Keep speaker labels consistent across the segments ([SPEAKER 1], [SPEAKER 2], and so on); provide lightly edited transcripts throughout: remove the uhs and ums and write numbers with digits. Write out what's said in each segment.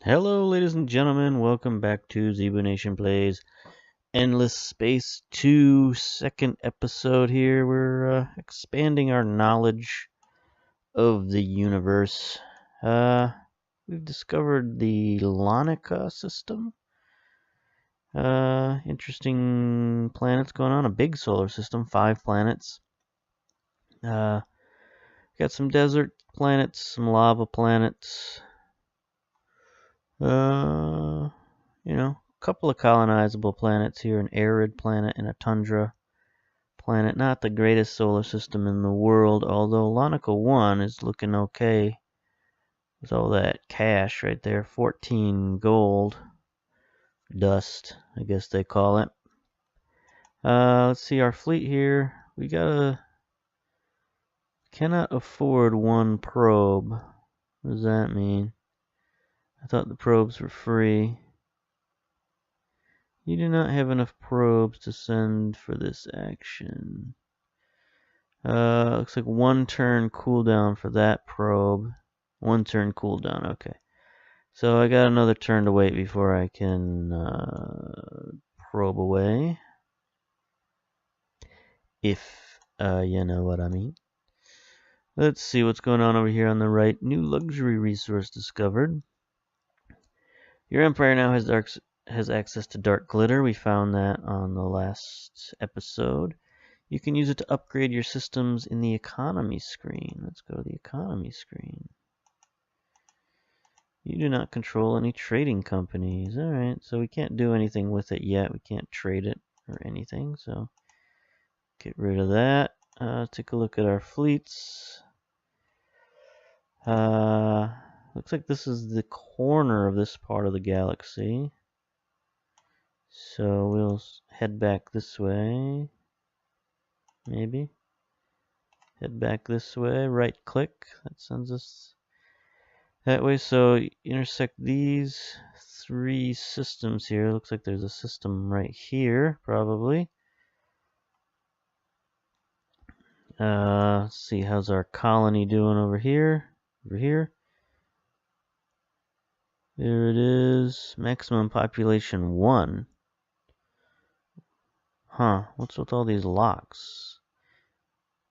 [SPEAKER 1] Hello, ladies and gentlemen. Welcome back to Zebu Nation Plays Endless Space 2, second episode here. We're expanding our knowledge of the universe. We've discovered the Lonica system. Interesting planets going on. A big solar system, 5 planets. Got some desert planets, some lava planets. A couple of colonizable planets here, an arid planet and a tundra planet. Not the greatest solar system in the world, although Lonica 1 is looking okay with all that cash right there. 14 gold dust, I guess they call it. Let's see our fleet here. We cannot afford one probe. What does that mean? I thought the probes were free. You do not have enough probes to send for this action. Looks like 1 turn cooldown for that probe. 1 turn cooldown, okay. So I got another turn to wait before I can probe away. If you know what I mean. Let's see what's going on over here on the right. New luxury resource discovered. Your empire now has access to dark glitter. We found that on the last episode. You can use it to upgrade your systems in the economy screen. Let's go to the economy screen. You do not control any trading companies. Alright, so we can't do anything with it yet. We can't trade it or anything, so get rid of that. Take a look at our fleets. Looks like this is the corner of this part of the galaxy. So we'll head back this way. Maybe. Head back this way. Right click. That sends us that way. So intersect these 3 systems here. Looks like there's a system right here, probably. Let's see, how's our colony doing over here? There it is. Maximum population 1. Huh, what's with all these locks?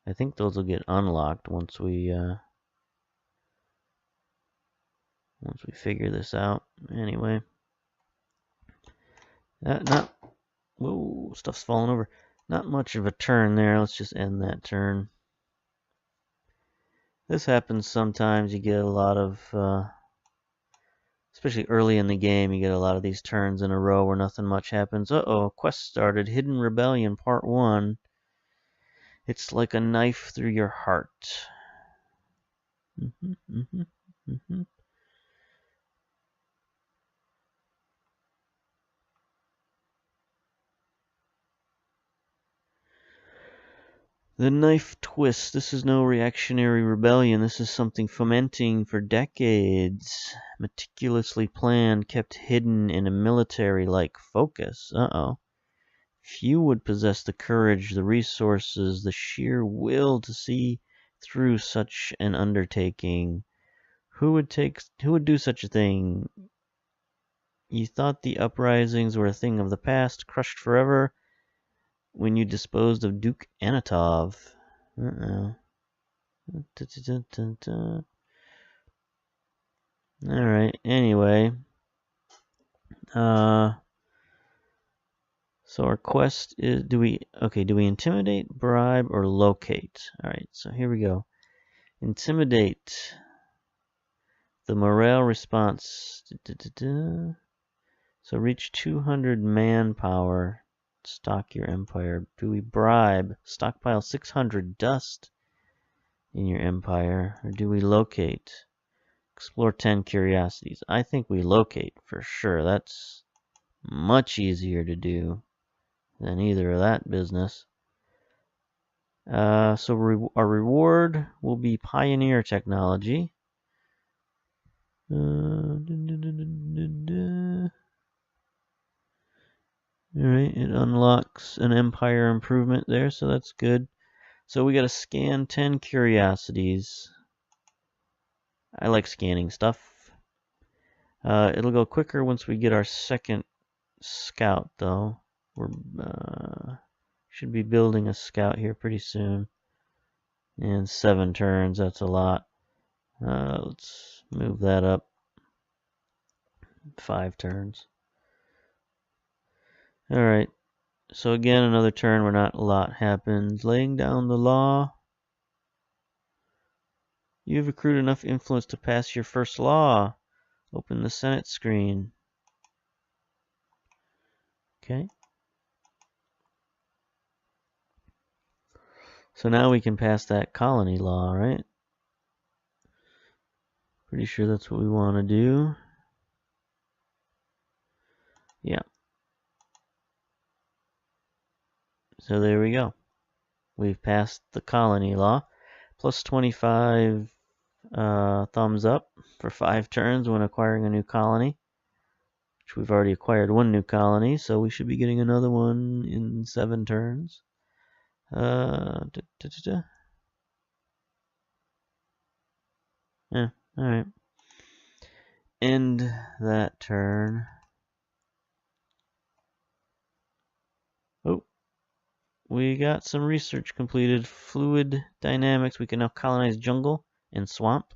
[SPEAKER 1] I think those will get unlocked once we figure this out. Anyway. Whoa, stuff's falling over. Not much of a turn there. Let's just end that turn. This happens sometimes. You get a lot of, especially early in the game, you get a lot of these turns in a row where nothing much happens. Uh-oh, quest started. Hidden Rebellion Part 1. It's like a knife through your heart. The knife twist. This is no reactionary rebellion. This is something fomenting for decades. Meticulously planned, kept hidden in a military-like focus. Uh-oh. Few would possess the courage, the resources, the sheer will to see through such an undertaking. Who would do such a thing? You thought the uprisings were a thing of the past, crushed forever, when you disposed of Duke Anatov. Alright, anyway. So our quest is, do we intimidate, bribe, or locate? Alright, so here we go. Intimidate. The morale response. So reach 200 manpower. Stock your empire. Do we bribe? Stockpile 600 dust in your empire. Or do we locate? Explore 10 curiosities. I think we locate for sure. That's much easier to do than either of that business. So our reward will be pioneer technology. Alright, it unlocks an empire improvement there, so that's good. So we gotta scan 10 curiosities. I like scanning stuff. It'll go quicker once we get our second scout, though. We're should be building a scout here pretty soon. And 7 turns, that's a lot. Let's move that up 5 turns. Alright, so again, another turn where not a lot happens. Laying down the law. You've accrued enough influence to pass your first law. Open the Senate screen. Okay. So now we can pass that colony law, right? Pretty sure that's what we want to do. Yeah. So there we go. We've passed the colony law. Plus 25 thumbs up for 5 turns when acquiring a new colony. Which we've already acquired 1 new colony, so we should be getting another one in 7 turns. Yeah, alright. End that turn. Oh, we got some research completed. Fluid dynamics. We can now colonize jungle and swamp.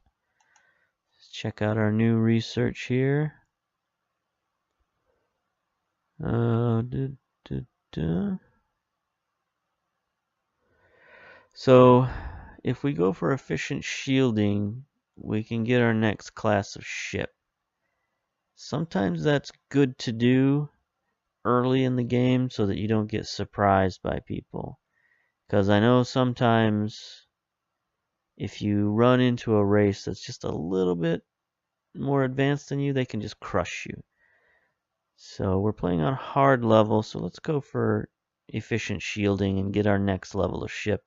[SPEAKER 1] Let's check out our new research here. So, if we go for efficient shielding, we can get our next class of ship. Sometimes that's good to do early in the game so that you don't get surprised by people. Because I know sometimes if you run into a race that's just a little bit more advanced than you, they can just crush you. So we're playing on hard level, so let's go for efficient shielding and get our next level of ship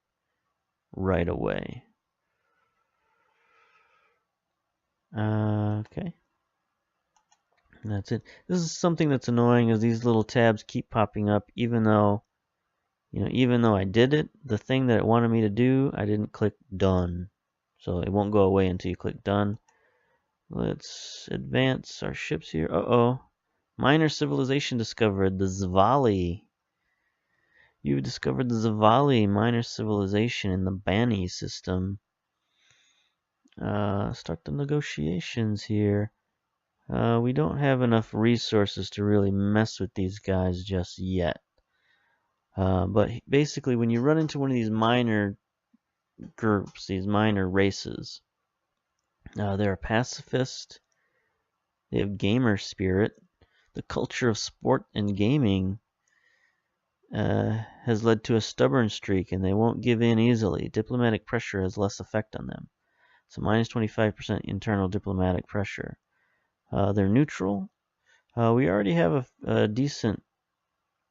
[SPEAKER 1] right away. Okay. And that's it. This is something that's annoying, is these little tabs keep popping up even though I did it. The thing that it wanted me to do, I didn't click done. So it won't go away until you click done. Let's advance our ships here. Uh-oh. Minor civilization discovered, the Zvali. You've discovered the Zvali minor civilization in the Bini System. Start the negotiations here. We don't have enough resources to really mess with these guys just yet. But basically, when you run into one of these minor groups, these minor races, they're a pacifist. They have gamer spirit. The culture of sport and gaming has led to a stubborn streak, and they won't give in easily. Diplomatic pressure has less effect on them. So minus 25% internal diplomatic pressure. They're neutral. We already have a decent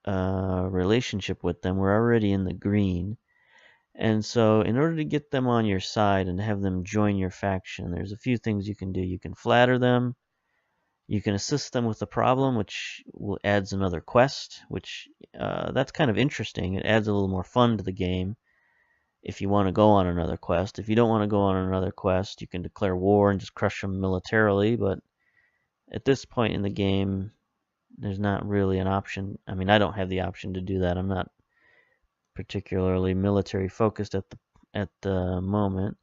[SPEAKER 1] relationship with them. We're already in the green. And so in order to get them on your side and have them join your faction, there's a few things you can do. You can flatter them. You can assist them with the problem, which adds another quest, which that's kind of interesting. It adds a little more fun to the game if you want to go on another quest. If you don't want to go on another quest, you can declare war and just crush them militarily. But at this point in the game, there's not really an option. I mean, I don't have the option to do that. I'm not particularly military focused at the moment.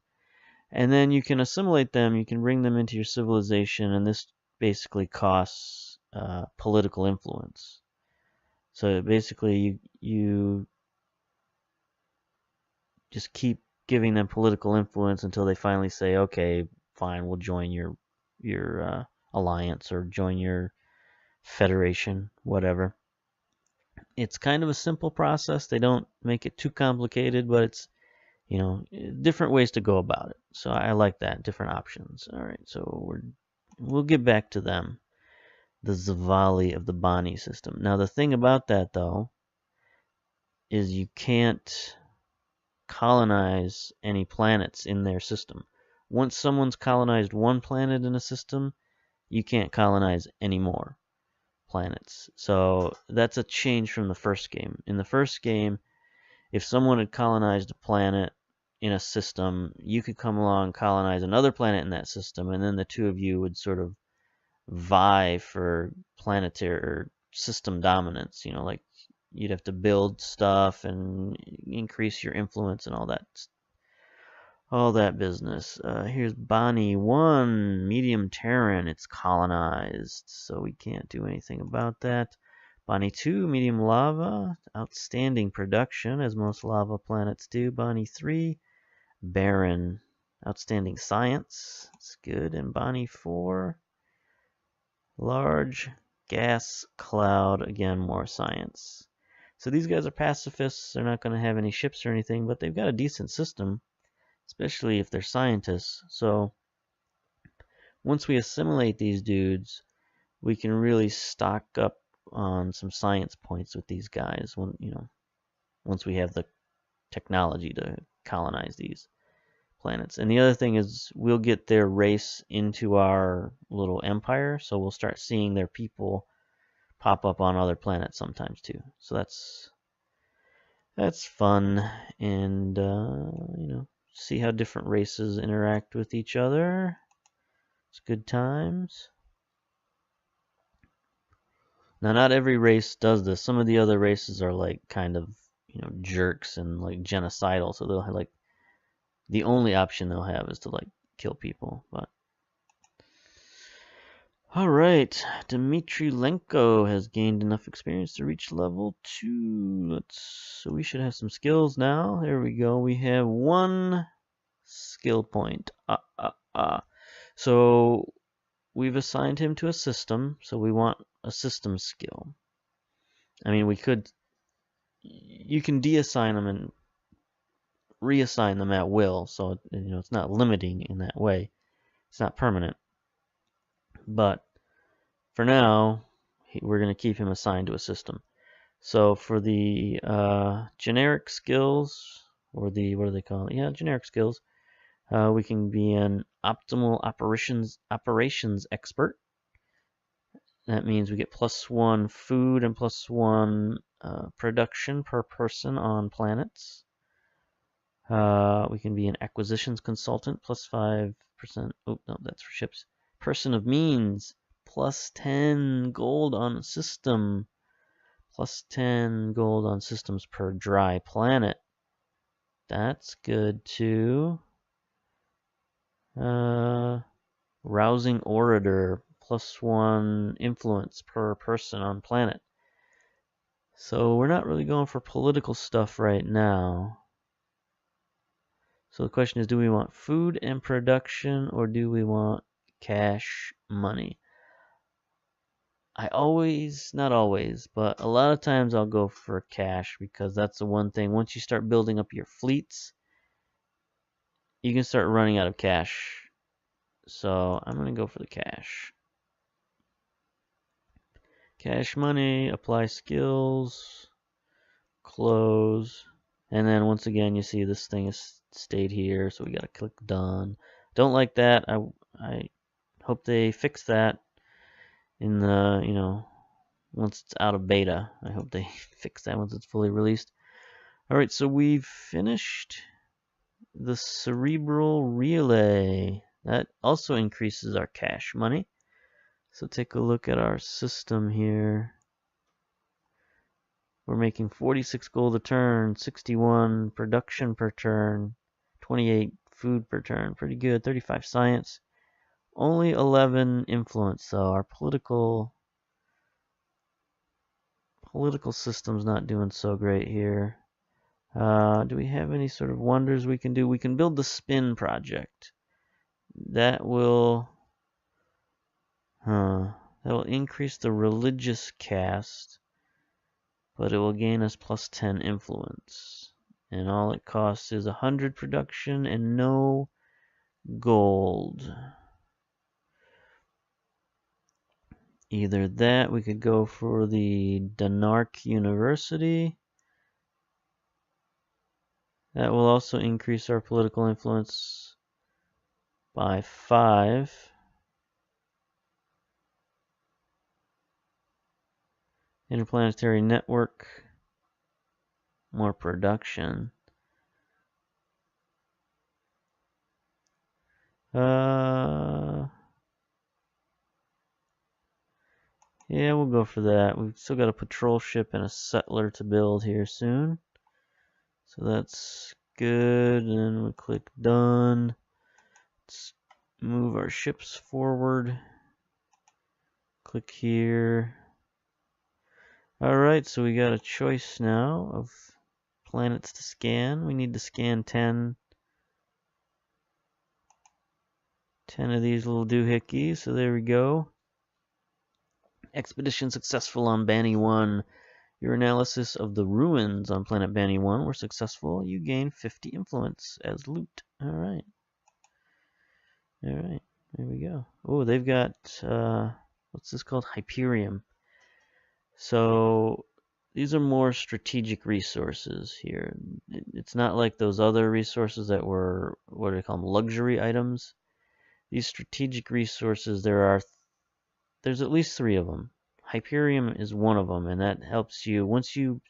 [SPEAKER 1] And then you can assimilate them. You can bring them into your civilization, and this basically costs political influence. So basically, you just keep giving them political influence until they finally say, "Okay, fine, we'll join your alliance or join your federation, whatever." It's kind of a simple process. They don't make it too complicated, but it's different ways to go about it. So I like that, different options. All right, so we'll get back to them, the Zvali of the Bini system. Now the thing about that though is you can't colonize any planets in their system. Once someone's colonized one planet in a system, you can't colonize any more planets. So that's a change from the first game. In the first game, if someone had colonized a planet in a system, you could come along, colonize another planet in that system, and then the two of you would sort of vie for planetary or system dominance. You know, like you'd have to build stuff and increase your influence and all that business. Here's Bini 1, medium Terran. It's colonized, so we can't do anything about that. Bini 2, medium lava. Outstanding production, as most lava planets do. Bini 3, barren. Outstanding science. It's good. And Bini 4, large gas cloud. Again, more science. So these guys are pacifists. They're not going to have any ships or anything, but they've got a decent system, especially if they're scientists. So once we assimilate these dudes, we can really stock up on some science points with these guys when, once we have the technology to colonize these planets. And the other thing is we'll get their race into our little empire, so we'll start seeing their people pop up on other planets sometimes too. So that's fun, and see how different races interact with each other. It's good times. Now, not every race does this. Some of the other races are like kind of, jerks and like genocidal. So they'll have like the only option they'll have is to like kill people. But all right, Dmitry Lenko has gained enough experience to reach level 2. So we should have some skills now. There we go. We have 1 skill point. So we've assigned him to a system, so we want a system skill. I mean, you can deassign them and reassign them at will, so it's not limiting in that way. It's not permanent. But for now, we're going to keep him assigned to a system. So for the generic skills, or the, what do they call it? Yeah, generic skills. We can be an optimal operations expert. That means we get +1 food and +1 production per person on planets. We can be an acquisitions consultant, +5%. Oh, no, that's for ships. Person of means, +10 gold on a system. +10 gold on systems per dry planet. That's good too. Rousing orator, +1 influence per person on planet. So we're not really going for political stuff right now. So the question is, do we want food and production, or do we want cash money? Not always, but a lot of times I'll go for cash, because that's the one thing. Once you start building up your fleets, you can start running out of cash. So I'm going to go for the cash. Cash money, apply skills, close. And then once again, you see this thing has stayed here, so we got to click done. Don't like that. I hope they fix that in the, once it's out of beta. I hope they fix that once it's fully released. All right, so we've finished the cerebral relay. That also increases our cash money. So take a look at our system here. We're making 46 gold a turn, 61 production per turn, 28 food per turn. Pretty good. 35 science. Only 11 influence, though. Our political system's not doing so great here. Do we have any sort of wonders we can do? We can build the spin project. That will increase the religious caste, but it will gain us +10 influence. And all it costs is 100 production and no gold. Either that, we could go for the Danark University. That will also increase our political influence by 5. Interplanetary network, more production. Yeah, we'll go for that. We've still got a patrol ship and a settler to build here soon. So that's good. And we click done. Let's move our ships forward. Click here. Alright, so we got a choice now of planets to scan. We need to scan 10 of these little doohickeys. So there we go. Expedition successful on Bani 1. Your analysis of the ruins on planet Bani 1 were successful. You gain 50 influence as loot. Alright. Alright, there we go. Oh, they've got, what's this called? Hyperium. So these are more strategic resources here. It's not like those other resources that were, what do they call them, luxury items. These strategic resources, there's at least 3 of them. Hyperium is one of them, and that helps you, once you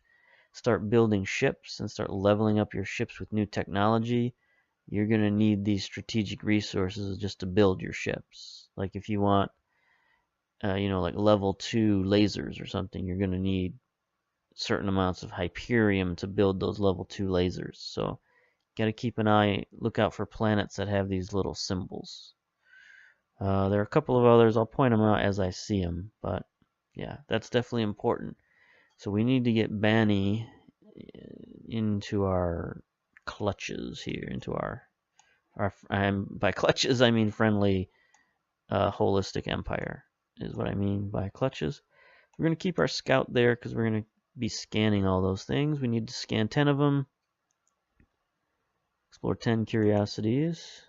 [SPEAKER 1] start building ships and start leveling up your ships with new technology, you're going to need these strategic resources just to build your ships. Like if you want, like level 2 lasers or something, you're going to need certain amounts of Hyperium to build those level 2 lasers. So got to keep an look out for planets that have these little symbols. There are a couple of others. I'll point them out as I see them, but yeah, that's definitely important. So we need to get Bani into our clutches here, into our by clutches I mean friendly holistic empire is what I mean by clutches. We're going to keep our scout there because we're going to be scanning all those things. We need to scan 10 of them. Explore 10 curiosities.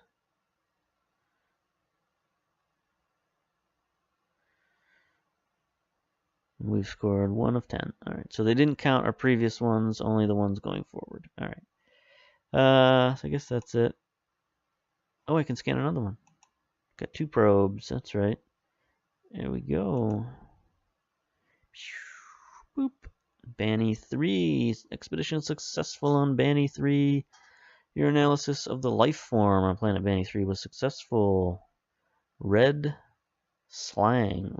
[SPEAKER 1] We've scored 1 of 10. Alright, so they didn't count our previous ones, only the ones going forward. Alright. So I guess that's it. Oh, I can scan another one. Got 2 probes, that's right. There we go. Boop. Bani 3. Expedition successful on Bani 3. Your analysis of the life form on planet Bani 3 was successful. Red Sang.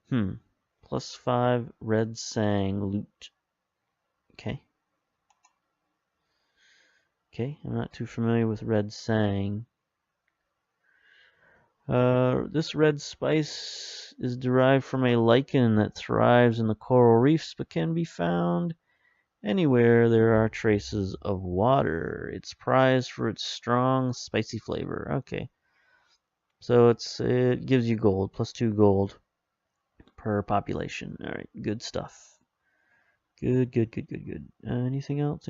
[SPEAKER 1] +5 Red Sang loot. Okay. Okay, I'm not too familiar with Red Sang. This red spice is derived from a lichen that thrives in the coral reefs but can be found anywhere there are traces of water. It's prized for its strong, spicy flavor. Okay. So it gives you gold, +2 gold per population. Alright, good stuff. Good. Anything else?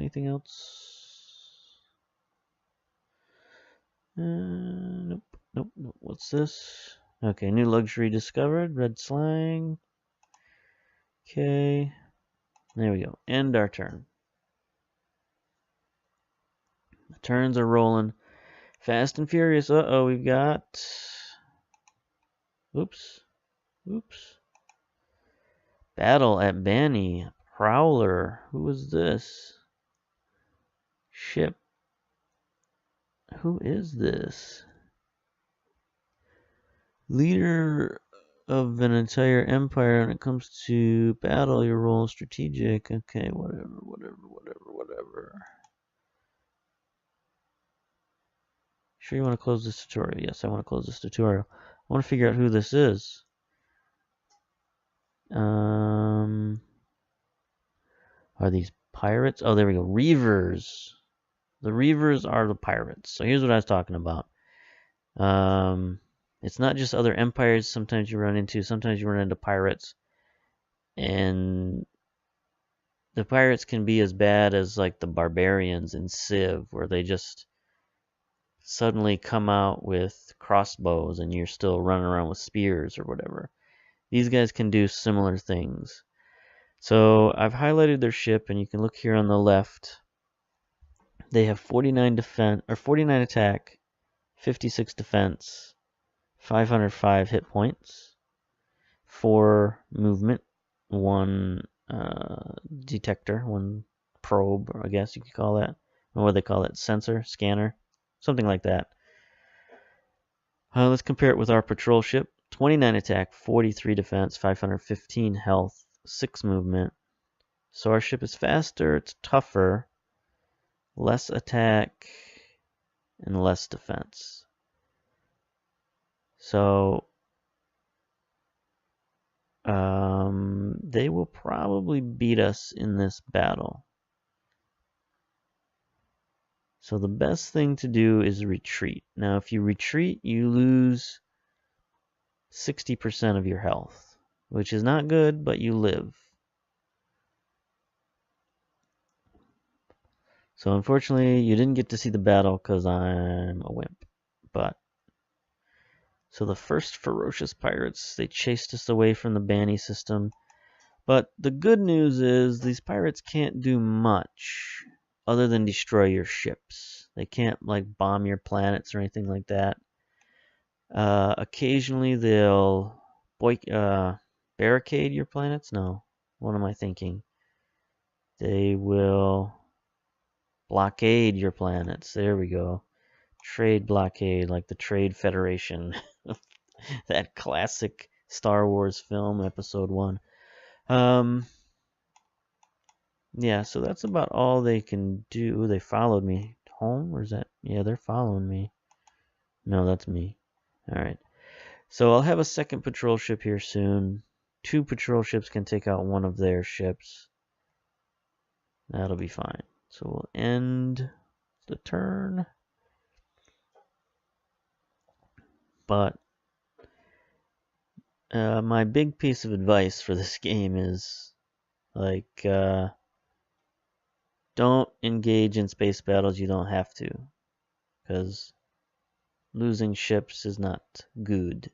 [SPEAKER 1] Nope. What's this? Okay, new luxury discovered. Red slang. Okay. There we go. End our turn. The turns are rolling fast and furious. Uh-oh, we've got... Oops. Battle at Bani. Prowler. Who is this? Ship. Who is this? Leader of an entire empire. When it comes to battle, your role is strategic. Okay, whatever. Sure you want to close this tutorial? Yes, I want to close this tutorial. I want to figure out who this is. Are these pirates? Oh, there we go. Reavers. The Reavers are the pirates. So here's what I was talking about. It's not just other empires sometimes you run into pirates. And the pirates can be as bad as like the barbarians in Civ, where they just suddenly come out with crossbows and you're still running around with spears or whatever. These guys can do similar things. So I've highlighted their ship, and you can look here on the left. They have 49 attack, 56 defense, 505 hit points, 4 movement, 1 detector, 1 probe, I guess you could call that. Or what do they call it? Sensor, scanner, something like that. Let's compare it with our patrol ship. 29 attack, 43 defense, 515 health, 6 movement. So our ship is faster, it's tougher, less attack, and less defense. So they will probably beat us in this battle. So the best thing to do is retreat. Now if you retreat, you lose 60% of your health, which is not good, but you live. So unfortunately, you didn't get to see the battle because I'm a wimp. But so the first ferocious pirates, they chased us away from the Bini System. But the good news is these pirates can't do much other than destroy your ships. They can't like bomb your planets or anything like that. Occasionally they'll barricade your planets. No, what am I thinking? They will blockade your planets. There we go. Trade blockade, like the Trade Federation. That classic Star Wars film, Episode 1. Yeah, so that's about all they can do. They followed me home, or is that? Yeah, they're following me. No, that's me. Alright. So I'll have a second patrol ship here soon. 2 patrol ships can take out one of their ships. That'll be fine. So we'll end the turn. But my big piece of advice for this game is, like, don't engage in space battles you don't have to. Because losing ships is not good. It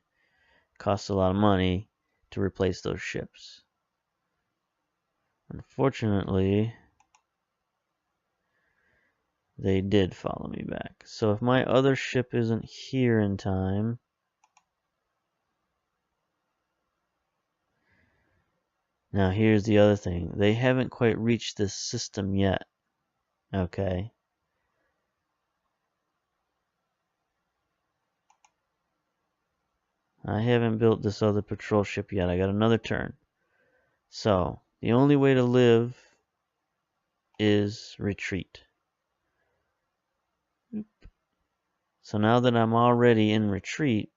[SPEAKER 1] costs a lot of money to replace those ships. Unfortunately, they did follow me back. So if my other ship isn't here in time, now here's the other thing. They haven't quite reached this system yet. Okay. I haven't built this other patrol ship yet. I got another turn. So the only way to live is retreat. So now that I'm already in retreat,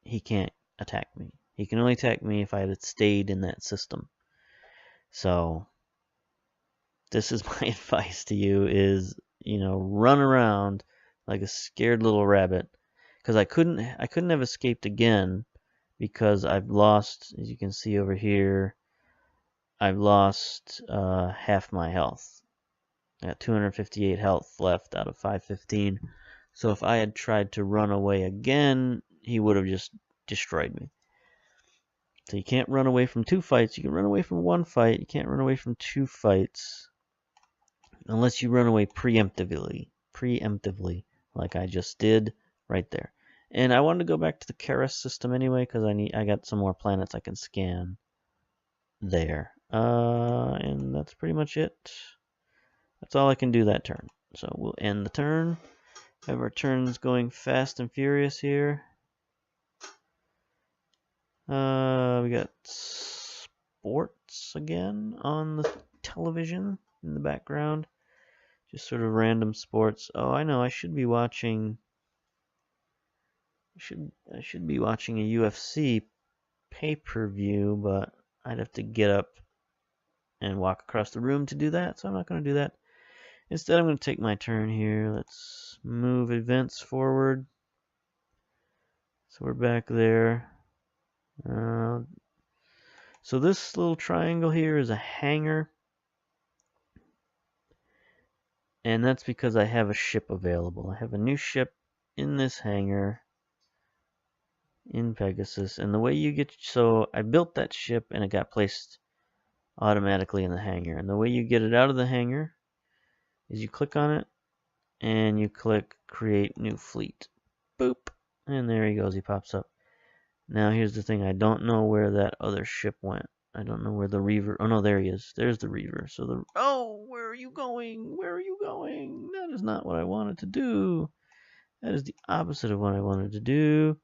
[SPEAKER 1] he can't attack me. He can only attack me if I had stayed in that system. So this is my advice to you is, run around like a scared little rabbit. Because I couldn't have escaped again because I've lost, as you can see over here, I've lost half my health. I got 258 health left out of 515. So if I had tried to run away again, he would have just destroyed me. So you can't run away from 2 fights. You can run away from 1 fight. You can't run away from 2 fights. Unless you run away preemptively, like I just did right there. And I wanted to go back to the Keras system anyway, because I got some more planets I can scan there. And that's pretty much it. That's all I can do that turn. So we'll end the turn. Have our turns going fast and furious here. We got sports again on the television in the background. Just sort of random sports. Oh, I know. I should be watching. I should be watching a UFC pay-per-view, but I'd have to get up and walk across the room to do that. So I'm not going to do that. Instead, I'm going to take my turn here. Let's move events forward. So we're back there. So this little triangle here is a hangar. And that's because I have a ship available. I have a new ship in this hangar in Pegasus. And the way you get... So I built that ship and it got placed automatically in the hangar. And the way you get it out of the hangar is you click on it and you click Create New Fleet. Boop. And there he goes. He pops up. Now here's the thing. I don't know where that other ship went. I don't know where the Reaver... Oh, no, there he is. There's the Reaver. So the... Oh, where are you going? Where are you going? That is not what I wanted to do. That is the opposite of what I wanted to do.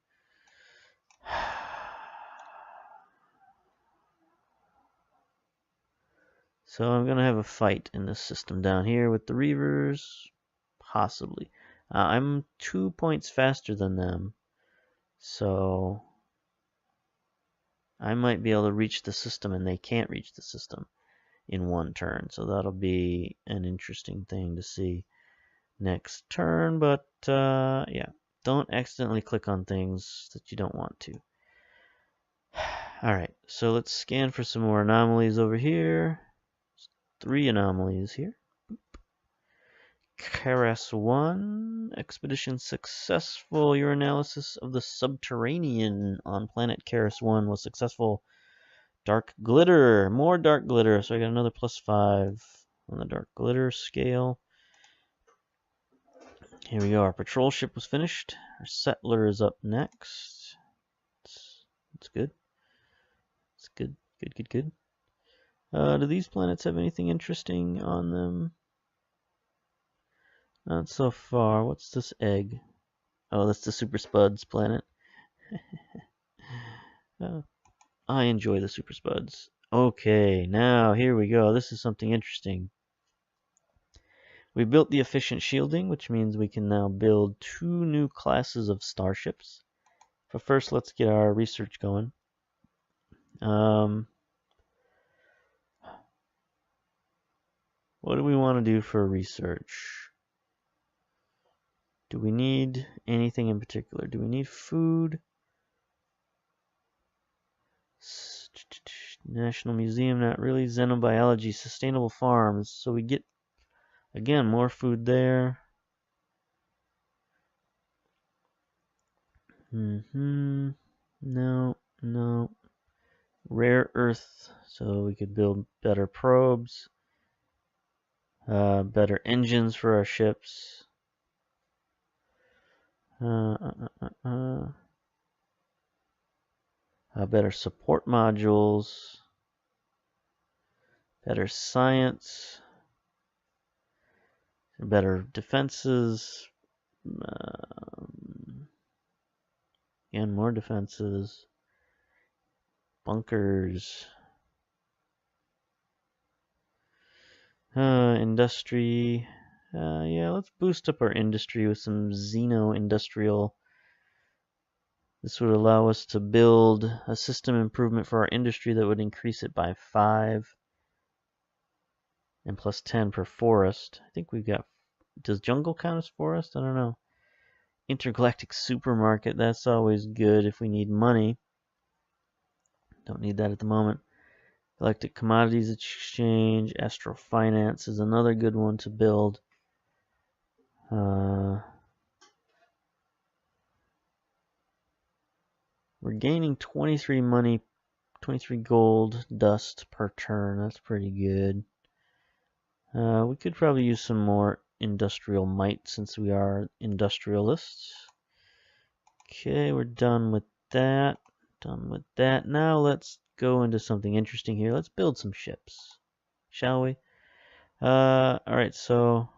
[SPEAKER 1] So I'm going to have a fight in this system down here with the Reavers. Possibly. I'm 2 points faster than them. So I might be able to reach the system and they can't reach the system in one turn. So that'll be an interesting thing to see next turn. But yeah, don't accidentally click on things that you don't want to. Alright, so let's scan for some more anomalies over here. 3 anomalies here. Karas 1, expedition successful. Your analysis of the subterranean on planet Karas 1 was successful. Dark glitter, more dark glitter. So I got another +5 on the dark glitter scale. Here we go. Our patrol ship was finished. Our settler is up next. It's good. It's good. Good. Do these planets have anything interesting on them? Not so far. What's this egg? Oh, that's the Super Spuds planet. I enjoy the Super Spuds. Okay, now here we go. This is something interesting. We built the efficient shielding, which means we can now build 2 new classes of starships. But first, let's get our research going. What do we want to do for research? Do we need anything in particular? Do we need food? National Museum, not really. Xenobiology, sustainable farms. So we get, again, more food there. No. Rare earth, so we could build better probes. Better engines for our ships. Better support modules. Better science. Better defenses. Again, more defenses. Bunkers. Industry. Yeah, let's boost up our industry with some Xeno-industrial. This would allow us to build a system improvement for our industry that would increase it by 5. And +10 per forest. I think we've got... Does jungle count as forest? I don't know. Intergalactic supermarket. That's always good if we need money. Don't need that at the moment. Galactic Commodities Exchange, Astro Finance is another good one to build. We're gaining 23 money, 23 gold dust per turn. That's pretty good. We could probably use some more industrial might since we are industrialists. Okay, we're done with that. Now let's go into something interesting here. Let's build some ships, shall we? Alright, so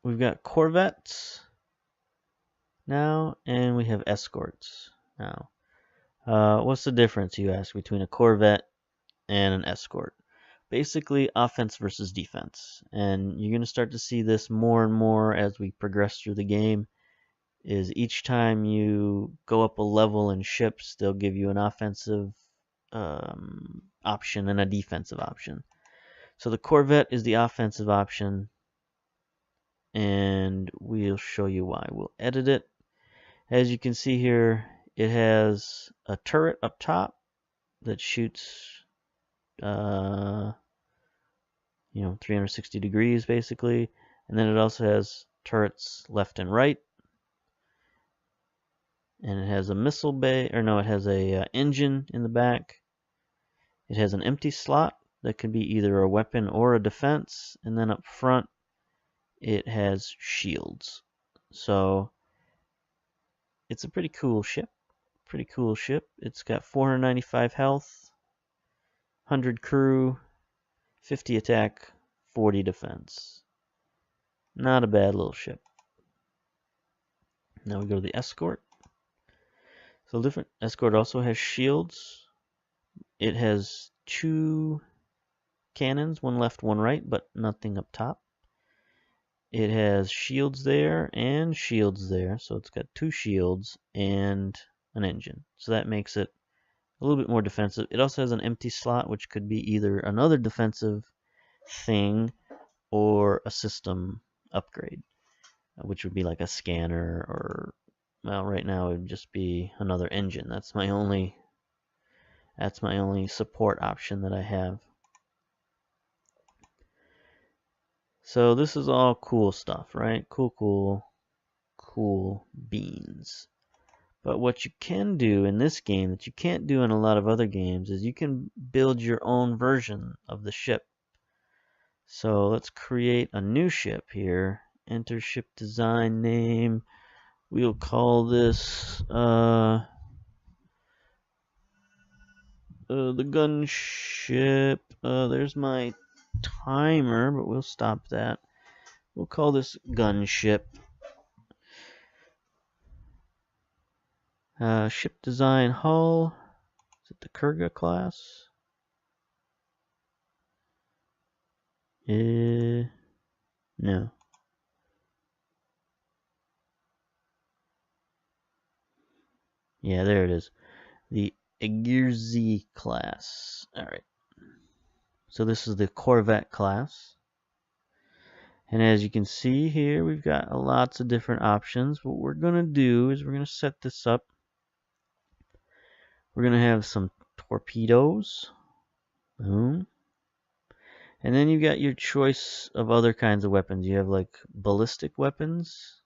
[SPEAKER 1] we've got Corvettes now, and we have Escorts now. What's the difference, you ask, between a Corvette and an Escort? Basically, offense versus defense. And you're going to start to see this more and more as we progress through the game. Is each time you go up a level in ships, they'll give you an offensive option and a defensive option. So the Corvette is the offensive option, and we'll show you why. We'll edit it. As you can see here, it has a turret up top that shoots 360 degrees basically, and then it also has turrets left and right. And it has a missile bay, or no, it has a engine in the back. It has an empty slot that could be either a weapon or a defense, and then up front it has shields. So it's a pretty cool ship. It's got 495 health, 100 crew, 50 attack, 40 defense. Not a bad little ship. Now we go to the Escort. So different. Escort also has shields. It has 2 cannons, one left, one right, but nothing up top. It has shields there and shields there, so it's got 2 shields and an engine. So that makes it a little bit more defensive. It also has an empty slot, which could be either another defensive thing or a system upgrade, which would be like a scanner, or, well, right now it would just be another engine. That's my only support option that I have. So this is all cool stuff, right? Cool beans. But what you can do in this game that you can't do in a lot of other games is you can build your own version of the ship. So let's create a new ship here. Enter ship design name. We'll call this the gunship. There's my timer, but we'll stop that. We'll call this gunship. Ship design hull. Is it the Kurga class? No. Yeah, there it is. The Egirzi class. Alright. So this is the Corvette class. And as you can see here, we've got lots of different options. What we're going to do is we're going to set this up. We're going to have some torpedoes. Boom. And then you've got your choice of other kinds of weapons. You have like ballistic weapons.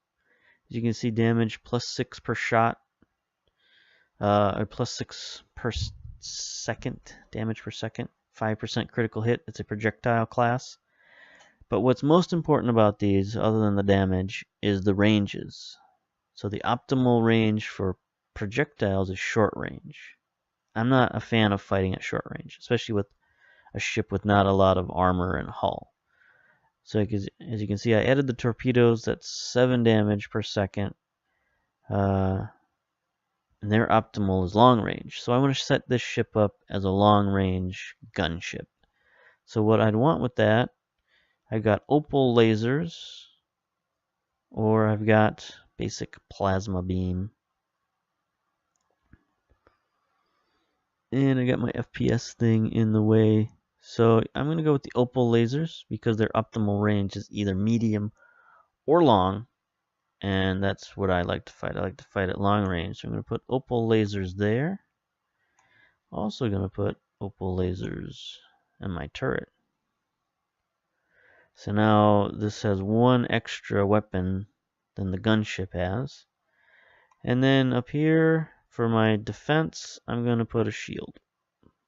[SPEAKER 1] As you can see, damage +6 per shot. Or +6 per second. Damage per second. 5% critical hit. It's a projectile class. But what's most important about these, other than the damage, is the ranges. So the optimal range for projectiles is short range. I'm not a fan of fighting at short range, especially with a ship with not a lot of armor and hull. So as you can see, I added the torpedoes. That's 7 damage per second. And their optimal is long range. So I want to set this ship up as a long range gunship. So what I'd want with that, I've got opal lasers, or I've got basic plasma beam. And I got my FPS thing in the way. So I'm going to go with the opal lasers because their optimal range is either medium or long. And that's what I like to fight. I like to fight at long range. So I'm going to put opal lasers there. Also going to put opal lasers in my turret. So now this has 1 extra weapon than the gunship has. And then up here for my defense, I'm going to put a shield.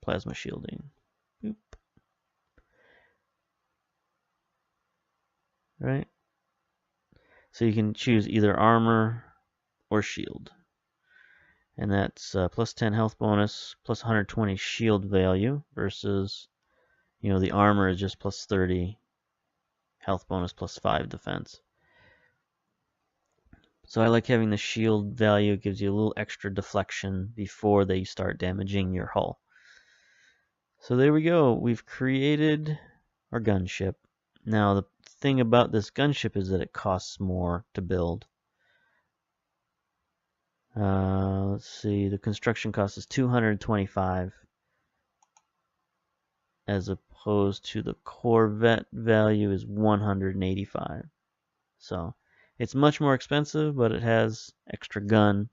[SPEAKER 1] Plasma shielding. Boop. Right? So you can choose either armor or shield. And that's +10 health bonus, +120 shield value versus, the armor is just +30 health bonus, +5 defense. So I like having the shield value. It gives you a little extra deflection before they start damaging your hull. So there we go. We've created our gunship. Now the thing about this gunship is that it costs more to build. Let's see. The construction cost is $225 as opposed to the Corvette value is $185. So it's much more expensive, but it has extra gun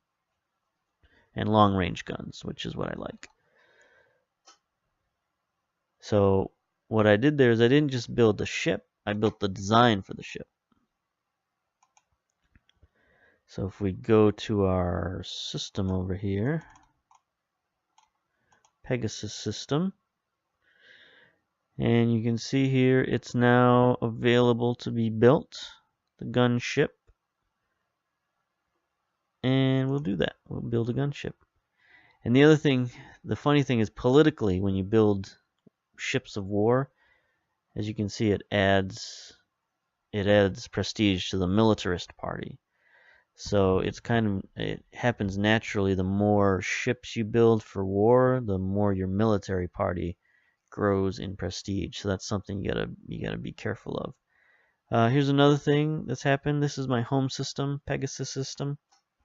[SPEAKER 1] and long range guns, which is what I like. So what I did there is I didn't just build the ship, I built the design for the ship. So if we go to our system over here, Pegasus system, and you can see here it's now available to be built, the gunship. And we'll do that. We'll build a gunship. And the other thing, the funny thing is politically, when you build ships of war, as you can see, it adds prestige to the militarist party. So it happens naturally. The more ships you build for war, the more your military party grows in prestige. So that's something you gotta be careful of. Here's another thing that's happened. This is my home system, Pegasus system.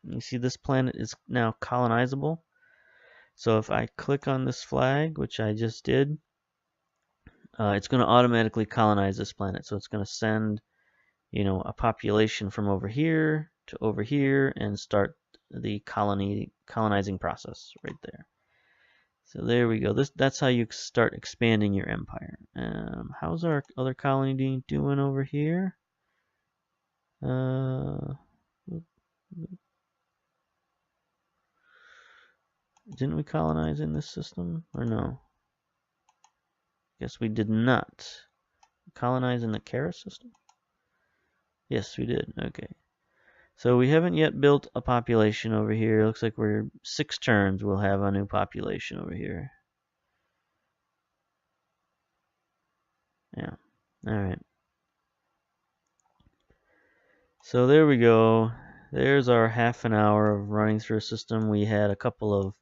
[SPEAKER 1] You see this planet is now colonizable. So if I click on this flag, which I just did, it's going to automatically colonize this planet. So it's going to send, a population from over here to over here and start the colonizing process right there. So there we go. That's how you start expanding your empire. How's our other colony doing over here? Didn't we colonize in this system or no? Guess we did not. Colonize in the Kara system? Yes, we did. Okay. So we haven't yet built a population over here. Looks like we're 6 turns we'll have a new population over here. Yeah. Alright. So there we go. There's our half an hour of running through a system. We had a couple of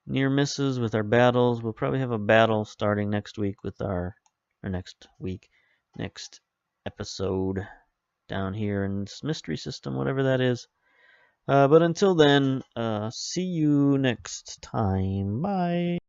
[SPEAKER 1] near misses with our battles. We'll probably have a battle starting next week with next episode down here in this mystery system, whatever that is. But until then, see you next time. Bye.